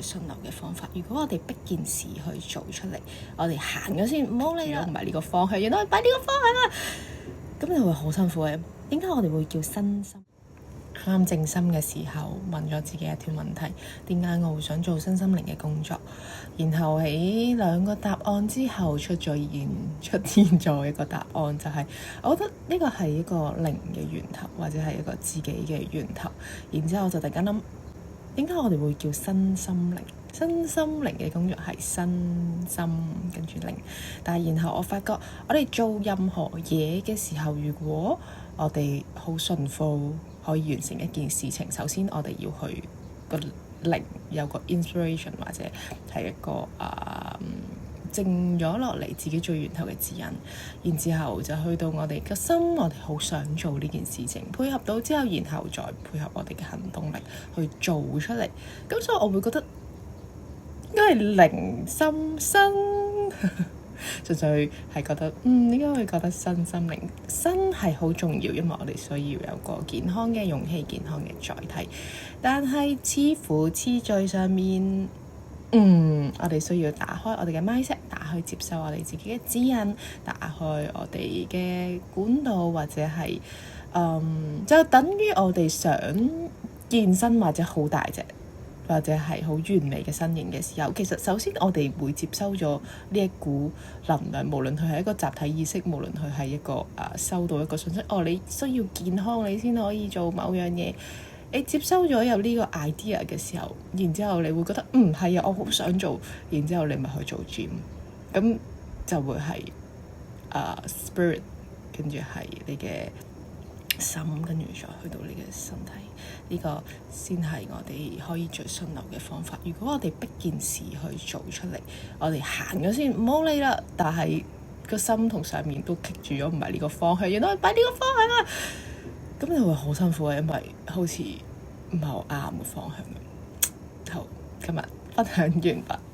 順流嘅方法。如果我哋逼件事去做出嚟，我哋行咗先，唔好理啦，唔係呢個方向，原來擺呢個方向啦，咁你會好辛苦嘅。點解我哋會叫身心？啱靜心嘅時候問咗自己一條問題：點解我會想做身心靈嘅工作？然後喺2個答案之後出現咗一個答案，就係我覺得呢個係一個靈嘅源頭，或者係一個自己嘅源頭。然之後我就突然間諗，點解我哋會叫身心靈？身心靈嘅工作係身心跟住靈，但係然後我發覺我哋做任何嘢嘅時候，如果我哋好順服可以完成一件事情，首先我哋要去個靈有個 inspiration， 或者係一個靜咗落嚟自己最源頭嘅指引，然之後就去到我哋個心，我哋好想做呢件事情，配合到之後，然後再配合我哋嘅行動力去做出嚟。咁所以我會覺得應該係靈心身純粹係覺得應該會覺得身心靈身係好重要，因為我哋需要有個健康嘅容器、健康嘅載體。但係似乎次序上面我哋需要打開我哋嘅 mindset， 打開接受我哋自己嘅指引，打開我哋嘅管道，或者係就等於我哋想健身或者好大隻或者係好完美嘅身形嘅時候，其實首先我哋會接收咗呢一股能量，無論佢係一個集體意識，無論佢係一個收到一個信息，你需要健康你先可以做某樣嘢。你接收咗有呢個 idea 嘅時候，然之後你會覺得係啊，我好想做，然之後你咪去做 gym， 咁就會係spirit， 跟住係你嘅心，跟住再去到你嘅身體，呢個先係我哋可以最順流嘅方法。如果我哋逼件事去做出嚟，我哋行咗先，唔好理啦，但係個心同上面都棘住咗，唔係呢個方向，原來擺呢個方向啦，咁你會好辛苦嘅，因為好似唔係好啱嘅方向。好，今日分享完畢。